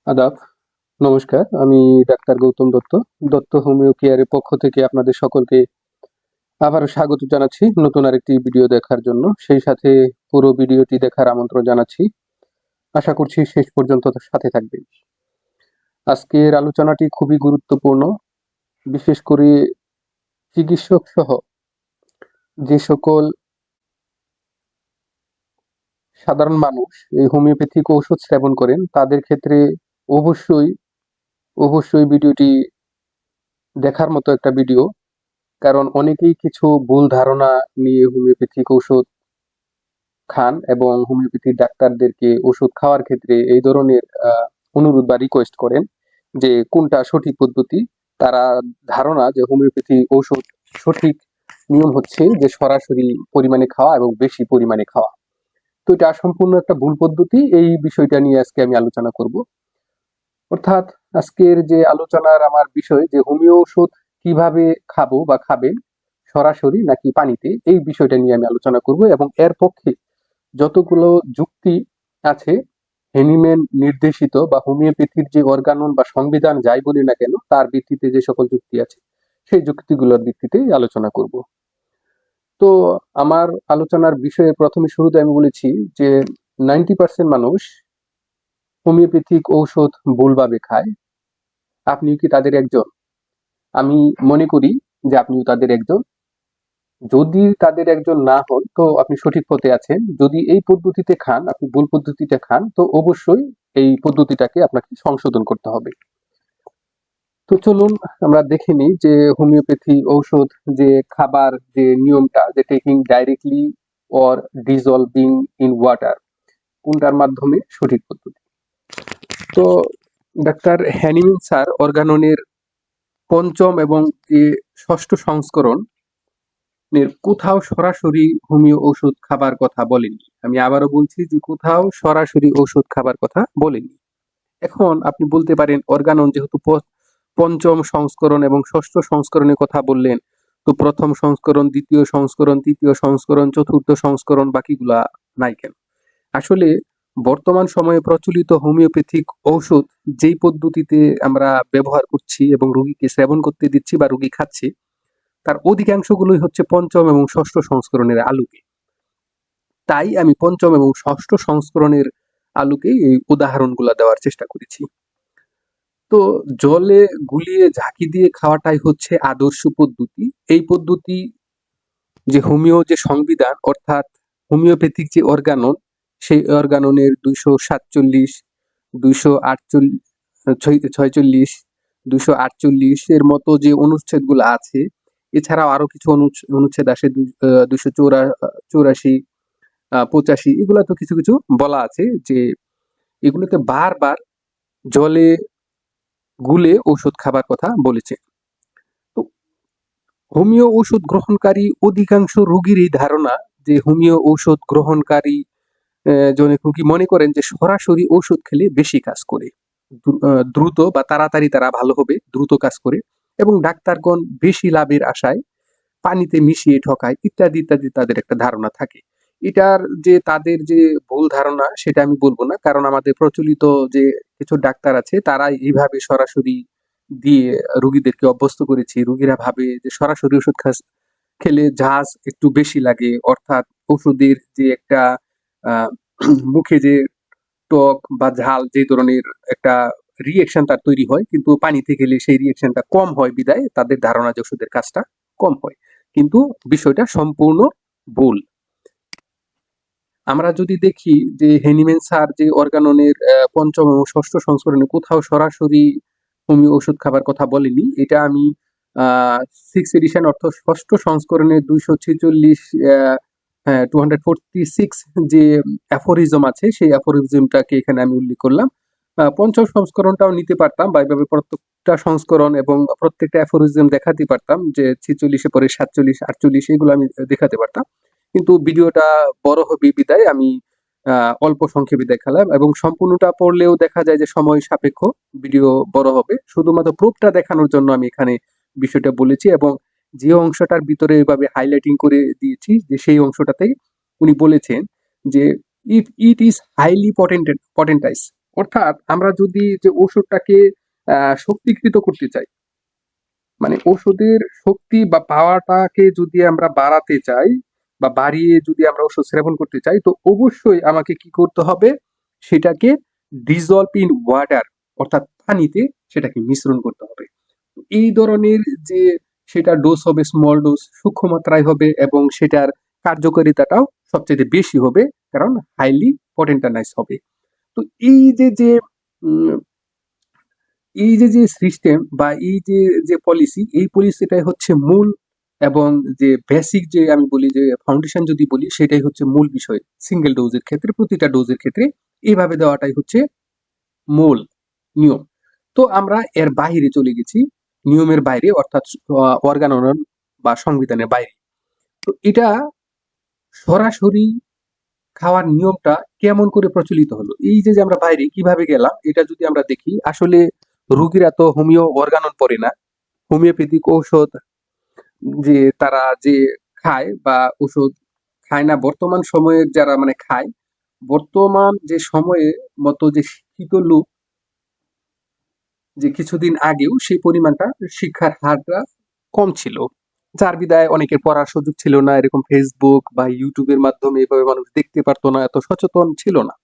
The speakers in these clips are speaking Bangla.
আদাব, নমস্কার। আমি ডাক্তার গৌতম দত্ত। দত্ত হোমিও কেয়ারের পক্ষ থেকে আপনাদের সকলকে আবারও স্বাগত জানাচ্ছি নতুন আরেকটি ভিডিও দেখার জন্য। সেই সাথে পুরো ভিডিওটি দেখার আমন্ত্রণ জানাচ্ছি। আশা করছি শেষ পর্যন্ত সাথে থাকবেন। আজকের আলোচনাটি খুবই গুরুত্বপূর্ণ, বিশেষ করে চিকিৎসক সহ যে সকল সাধারণ মানুষ এই হোমিওপ্যাথিক ঔষধ সেবন করেন তাদের ক্ষেত্রে অবশ্যই অবশ্যই ভিডিওটি দেখার মতো একটা ভিডিও। কারণ অনেকেই কিছু ভুল ধারণা নিয়ে হোমিওপ্যাথিক ঔষধ খান এবং হোমিওপ্যাথি ডাক্তারদেরকে ওষুধ খাওয়ার ক্ষেত্রে এই ধরনের অনুরোধ বা রিকোয়েস্ট করেন যে কোনটা সঠিক পদ্ধতি। তারা ধারণা যে হোমিওপ্যাথি ঔষধ সঠিক নিয়ম হচ্ছে যে সরাসরি পরিমাণে খাওয়া এবং বেশি পরিমাণে খাওয়া। তো এটা সম্পূর্ণ একটা ভুল পদ্ধতি। এই বিষয়টা নিয়ে আজকে আমি আলোচনা করব। অর্থাৎ আজকের যে আলোচনার আমার বিষয় যে হোমিও ওষুধ কিভাবে খাবো বা খাবেন, সরাসরি নাকি পানিতে, এই বিষয়টা নিয়ে আমি আলোচনা করব এবং এর পক্ষে যতগুলো যুক্তি আছে হেনিম্যান নির্দেশিত বা হোমিওপ্যাথির যে অর্গানন বা সংবিধান যাই বলি না কেন তার ভিত্তিতে যে সকল যুক্তি আছে সেই যুক্তিগুলোর ভিত্তিতে আলোচনা করব। তো আমার আলোচনার বিষয়ে প্রথমে শুরুতে আমি বলেছি যে 90% মানুষ হোমিওপ্যাথিক ঔষধ ভুলভাবে খায়। আপনিও কি তাদের একজন? আমি মনে করি যে আপনিও তাদের একজন। যদি তাদের একজন না হন তো আপনি সঠিক পথে আছেন। যদি এই পদ্ধতিতে খান, আপনি ভুল পদ্ধতিতে খান, তো অবশ্যই এই পদ্ধতিটাকে আপনাকে সংশোধন করতে হবে। তো চলুন আমরা দেখে নিই যে হোমিওপ্যাথি ঔষধ যে খাবার যে নিয়মটা, যে taking directly or dissolving in water, কোনটার মাধ্যমে সঠিক পদ্ধতি। তো ডাক্তার হ্যানিম্যান স্যার অর্গাননের পঞ্চম এবং ষষ্ঠ সংস্করণ কোথাও সরাসরি হোমিও ওষুধ খাবার কথা বলেনি। আমি আবারও বলছি যে কোথাও সরাসরি ওষুধ খাবার কথা বলেনি। এখন আপনি বলতে পারেন অর্গানন যেহেতু পঞ্চম সংস্করণ এবং ষষ্ঠ সংস্করণের কথা বললেন, তো প্রথম সংস্করণ, দ্বিতীয় সংস্করণ, তৃতীয় সংস্করণ, চতুর্থ সংস্করণ বাকিগুলা নাই কেন? আসলে বর্তমান সময়ে প্রচলিত হোমিওপ্যাথিক ঔষধ যেই পদ্ধতিতে আমরা ব্যবহার করছি এবং রোগীকে সেবন করতে দিচ্ছি বা রোগী খাচ্ছে, তার অধিকাংশগুলোই হচ্ছে পঞ্চম এবং ষষ্ঠ সংস্করণের আলোকে। তাই আমি পঞ্চম এবং ষষ্ঠ সংস্করণের আলোকে এই উদাহরণগুলো দেওয়ার চেষ্টা করেছি। তো জলে গুলিয়ে ঝাঁকি দিয়ে খাওয়াটাই হচ্ছে আদর্শ পদ্ধতি। এই পদ্ধতি যে হোমিও যে সংবিধান অর্থাৎ হোমিওপ্যাথিক যে অর্গানন, সেই অর্গাননের 247, 248, 46, 248 এর মতো যে অনুচ্ছেদগুলো আছে, এছাড়াও আরো কিছু অনুচ্ছেদ আসে, 284, 85, এগুলো তো কিছু কিছু বলা আছে যে এগুলোতে বারবার জলে গুলে ওষুধ খাবার কথা বলেছে। তো হোমিও ওষুধ গ্রহণকারী অধিকাংশ রোগীরই ধারণা যে হোমিও ঔষধ গ্রহণকারী জনক রোগী মনে করেন যে সরাসরি ঔষধ খেলে বেশি কাজ করে, দ্রুত বা তাড়াতাড়ি তারা ভালো হবে, দ্রুত কাজ করে, এবং ডাক্তারগণ বেশি লাভের আশায় পানিতে মিশিয়ে ঠকায় ইত্যাদি ইত্যাদি তাদের একটা ধারণা থাকে। এটার যে তাদের যে ভুল ধারণা সেটা আমি বলবো না, কারণ আমাদের প্রচলিত যে কিছু ডাক্তার আছে তারা এইভাবে সরাসরি দিয়ে রোগীদেরকে অভ্যস্ত করেছে। রোগীরা ভাবে যে সরাসরি ওষুধ খেলে ঝাঁজ একটু বেশি লাগে, অর্থাৎ ওষুধের যে একটা আহ মুখে যে টক বা ঝাল যে ধরনের একটা রিয়েকশন তার তৈরি হয়, কিন্তু পানিতে খেলে সেই রিয়েকশনটা কম হয় বিদায় তাদের ধারণা যে ওষুধের কাজটা কম হয়। কিন্তু বিষয়টা সম্পূর্ণ ভুল। আমরা যদি দেখি যে হেনিম্যান স্যার যে অর্গাননের পঞ্চম এবং ষষ্ঠ সংস্করণে কোথাও সরাসরি হোমিও ওষুধ খাবার কথা বলেনি, এটা আমি 6 এডিশন অর্থ ষষ্ঠ সংস্করণের 246, 246 যে অ্যাফোরিজম আছে সেই অ্যাফোরিজমটাকে এখানে আমি উল্লেখ করলাম। পঞ্চম সংস্করণটাও নিতে পারতাম বা এভাবে প্রত্যেকটা সংস্করণ এবং প্রত্যেকটা অ্যাফোরিজম দেখাতে পারতাম, যে 46-এ পরে 47, 48 এগুলো আমি দেখাতে পারতাম, কিন্তু ভিডিওটা বড় হবে বিদায় আমি অল্প সংক্ষেপে দেখালাম, এবং সম্পূর্ণটা পড়লেও দেখা যায় যে সময় সাপেক্ষ, ভিডিও বড় হবে। শুধুমাত্র প্রুফটা দেখানোর জন্য আমি এখানে বিষয়টা বলেছি, এবং যে অংশটার ভিতরে এভাবে হাইলাইটিং করে দিয়েছি যে সেই অংশটাতেই উনি বলেছেন যে ইফ ইট ইজ হাইলি পটেন্টাইজ, অর্থাৎ আমরা যদি যে ওষুধটাকে শক্তিকৃত করতে চাই, মানে ওষুধের শক্তি বা পাওয়ারটাকে যদি আমরা বাড়াতে চাই বা বাড়িয়ে যদি আমরা ওষুধ সেবন করতে চাই, তো অবশ্যই আমাকে কি করতে হবে, সেটাকে ডিজলভ ইন ওয়াটার, অর্থাৎ পানিতে সেটাকে মিশ্রণ করতে হবে। এই ধরনের যে সেটা ডোজ হবে স্মল ডোজ, সূক্ষ্ম মাত্রায় হবে, এবং সেটার কার্যকারিতাটাও সবচেয়ে বেশি হবে, কারণ হাইলি পটেন্টানাইজ হবে। তো এই যে যে উম, এই যে যে সিস্টেম বা এই যে যে পলিসি, এই পলিসিটাই হচ্ছে মূল, এবং যে বেসিক যে আমি বলি যে ফাউন্ডেশন যদি বলি, সেটাই হচ্ছে মূল বিষয়। সিঙ্গেল ডোজের ক্ষেত্রে, প্রতিটা ডোজের ক্ষেত্রে এইভাবে দেওয়াটাই হচ্ছে মূল নিয়ম। তো আমরা এর বাইরে চলে গেছি, নিয়মের বাইরে, অর্থাৎ অর্গানন বা সংবিধানের বাইরে। তো এটা সরাসরি খাওয়ার নিয়মটা কেমন করে প্রচলিত হলো, এই যে যে আমরা বাইরে কিভাবে গেলাম, এটা যদি আমরা দেখি, আসলে রুগীরা তো হোমিও অর্গানন পড়ে না, হোমিওপ্যাথিক ঔষধ যে তারা যে খায় বা ওষুধ খায় না, বর্তমান সময়ের যারা মানে খায়, বর্তমান যে সময়ে মতো যে শিক্ষিত লোক, যে কিছুদিন আগেও সেই পরিমাণটা, শিক্ষার হারটা কম ছিল, যার বিদায় অনেকের পড়ার সুযোগ ছিল না, এরকম ফেসবুক বা ইউটিউবের মাধ্যমে এভাবে মানুষ দেখতে পারতো না, এত সচেতন ছিল না।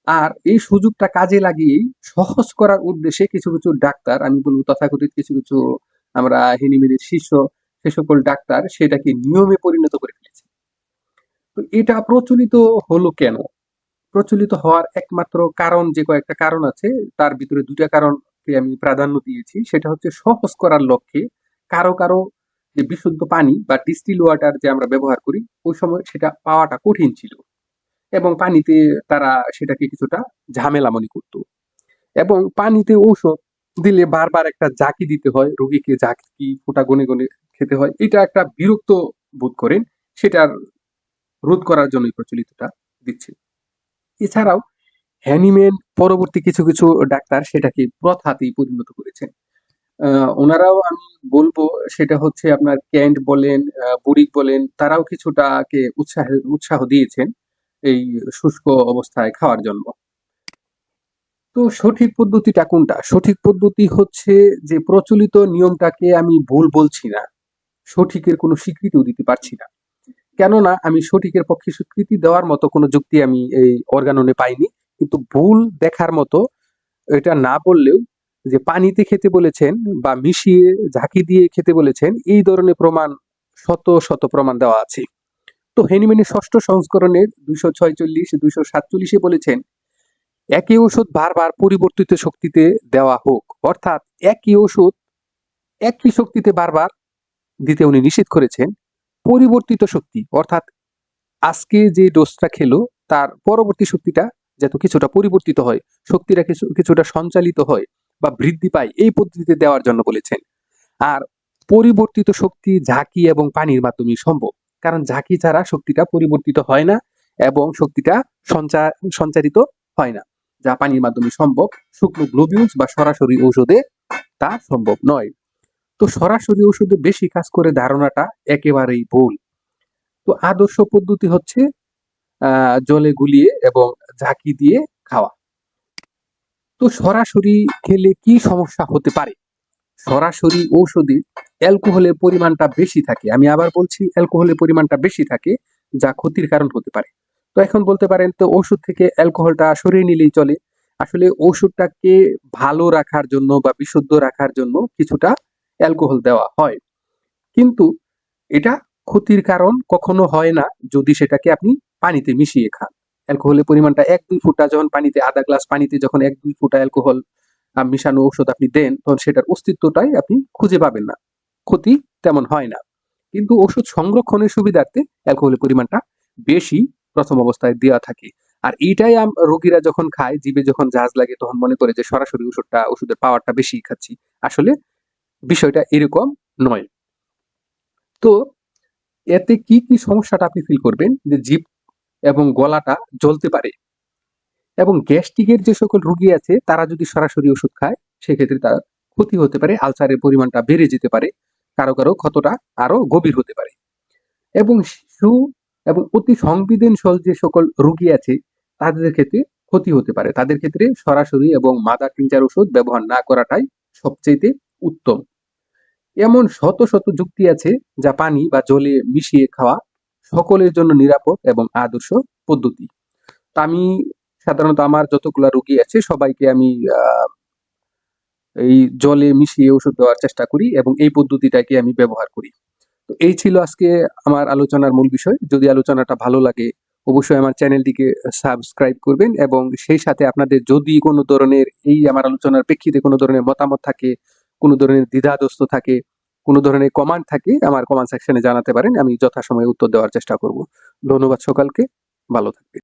আর এই সুযোগটা কাজে লাগিয়েই সহজ করার উদ্দেশ্যে কিছু কিছু ডাক্তার, আমি বলবো তথাকথিত কিছু কিছু আমরা হিনিমিনি শিষ্য, সে সকল ডাক্তার সেটাকে নিয়মে পরিণত করে ফেলেছে। তো এটা প্রচলিত হলো কেন? প্রচলিত হওয়ার একমাত্র কারণ, যে কয়েকটা কারণ আছে, তার ভিতরে দুটা কারণকে আমি প্রাধান্য দিয়েছি। সেটা হচ্ছে সহজ করার লক্ষ্যে কারো কারো যে বিশুদ্ধ পানি বা ডিস্টিল ওয়াটার যে আমরা ব্যবহার করি, ওই সময় সেটা পাওয়াটা কঠিন ছিল, এবং পানিতে তারা সেটাকে কিছুটা ঝামেলা মনে করতো, এবং পানিতে ঔষধ দিলে বারবার একটা জাকি দিতে হয়, রোগীকে জাকি ফোঁটা গনে গনে খেতে হয়, এটা একটা বিরক্ত বোধ করেন, সেটার রোধ করার জন্যই প্রচলিতটা দিচ্ছে। এছাড়াও হ্যানিম্যান পরবর্তী কিছু কিছু ডাক্তার সেটাকে প্রথাতেই পরিণত করেছেন। ওনারাও আমি বলবো, সেটা হচ্ছে আপনার ক্যান্ট বলেন, বুরিক বলেন, তারাও কিছুটাকে উৎসাহ দিয়েছেন এই শুষ্ক অবস্থায় খাওয়ার জন্য। তো সঠিক পদ্ধতিটা কোনটা? সঠিক পদ্ধতি হচ্ছে যে প্রচলিত নিয়মটাকে আমি ভুল বলছি না, সঠিকের কোনো স্বীকৃতিও দিতে পারছি না, কেননা আমি সঠিকের পক্ষে স্বীকৃতি দেওয়ার মতো কোনো যুক্তি আমি এই অর্গাননে পাইনি। কিন্তু ভুল দেখার মতো, এটা না বললেও, যে পানিতে খেতে বলেছেন বা মিশিয়ে ঝাঁকি দিয়ে খেতে বলেছেন, এই ধরনের প্রমাণ, শত শত প্রমাণ দেওয়া আছে। তো হেনিম্যানের ষষ্ঠ সংস্করণের 246 247 বলেছেন, একই ওষুধ বারবার পরিবর্তিত শক্তিতে দেওয়া হোক, অর্থাৎ একই ওষুধ একই শক্তিতে বারবার দিতে উনি নিষেধ করেছেন। পরিবর্তিত শক্তি অর্থাৎ আজকে যে ডোজটা খেলো, তার পরবর্তী শক্তিটা যাতে কিছুটা পরিবর্তিত হয়, শক্তিটা কিছুটা সঞ্চালিত হয় বা বৃদ্ধি পায়, এই পদ্ধতিতে দেওয়ার জন্য বলেছেন। আর পরিবর্তিত শক্তি ঝাঁকি এবং পানির মাধ্যমে সম্ভব, কারণ ঝাঁকি ছাড়া শক্তিটা পরিবর্তিত হয় না, এবং শক্তিটা সঞ্চারিত হয় না, যা পানির মাধ্যমে সম্ভব। শুকনো গ্লোবিউলস বা সরাসরি ঔষধে তা সম্ভব নয়। তো সরাসরি ওষুধে বেশি কাজ করে ধারণাটা একেবারেই ভুল। তো আদর্শ পদ্ধতি হচ্ছে জলে গুলিয়ে এবং ঝাঁকি দিয়ে খাওয়া। তো সরাসরি খেলে কি সমস্যা হতে পারে? সরাসরি ঔষধে অ্যালকোহলের পরিমাণটা বেশি থাকে, আমি আবার বলছি অ্যালকোহলের পরিমাণটা বেশি থাকে, যা ক্ষতির কারণ হতে পারে। তো এখন বলতে পারেন, তো ওষুধ থেকে অ্যালকোহলটা সরিয়ে নিলেই চলে। আসলে ওষুধটাকে ভালো রাখার জন্য বা বিশুদ্ধ রাখার জন্য কিছুটা অ্যালকোহল দেওয়া হয়, কিন্তু এটা ক্ষতির কারণ কখনো হয় না যদি সেটাকে আপনি পানিতে মিশিয়ে খান। অ্যালকোহলের পরিমাণটা 1-2 ফোঁটা, যখন পানিতে, আধা গ্লাস পানিতে যখন 1-2 ফোঁটা অ্যালকোহল মিশানো ঔষধ আপনি দেন, তখন সেটার অস্তিত্বটাই আপনি খুঁজে পাবেন না, ক্ষতি তেমন হয় না। কিন্তু ওষুধ সংরক্ষণের সুবিধার্থে অ্যালকোহলের পরিমাণটা বেশি প্রথম অবস্থায় দেওয়া থাকে। আর এইটাই রোগীরা যখন খায়, জিভে যখন ঝাঁজ লাগে, তখন মনে করে যে সরাসরি ওষুধের পাওয়ারটা বেশি খাচ্ছি। আসলে বিষয়টা এরকম নয়। তো এতে কি কি সমস্যাটা আপনি ফিল করবেন, যে জিভ এবং গলাটা জ্বলতে পারে, এবং গ্যাস্ট্রিকের যে সকল রোগী আছে তারা যদি সরাসরি ওষুধ খায়, সেক্ষেত্রে তার ক্ষতি হতে পারে, আলসারের পরিমাণটা বেড়ে যেতে পারে, কারো কারো ক্ষতটা আরো গভীর হতে পারে। এবং শিশু এবং অতি সংবেদনশীল যে সকল রোগী আছে, তাদের ক্ষেত্রে ক্ষতি হতে পারে। তাদের ক্ষেত্রে সরাসরি এবং মাদার টিনচার ওষুধ ব্যবহার না করাটাই সবচাইতে উত্তম। এমন শত শত যুক্তি আছে যা পানি বা জলে মিশিয়ে খাওয়া সকলের জন্য নিরাপদ এবং আদর্শ পদ্ধতি। তা আমি সাধারণত আমার যতগুলা রোগী আছে সবাইকে আমি এই জলে মিশিয়ে ওষুধ দেওয়ার চেষ্টা করি এবং এই পদ্ধতিটাকে আমি ব্যবহার করি। তো এই ছিল আজকে আমার আলোচনার মূল বিষয়। যদি আলোচনাটা ভালো লাগে অবশ্যই আমার চ্যানেলটিকে সাবস্ক্রাইব করবেন এবং সেই সাথে আপনাদের যদি কোনো ধরনের এই আমার আলোচনার প্রেক্ষিতে কোনো ধরনের মতামত থাকে, কোনো ধরনের দ্বিধাদ্বন্দ্ব থাকে, কোনো ধরনের কমেন্ট থাকে আমার কমেন্ট সেকশনে জানাতে পারেন। আমি যথাসময়ে উত্তর দেওয়ার চেষ্টা করব। ধন্যবাদ সকলকে। ভালো থাকবেন।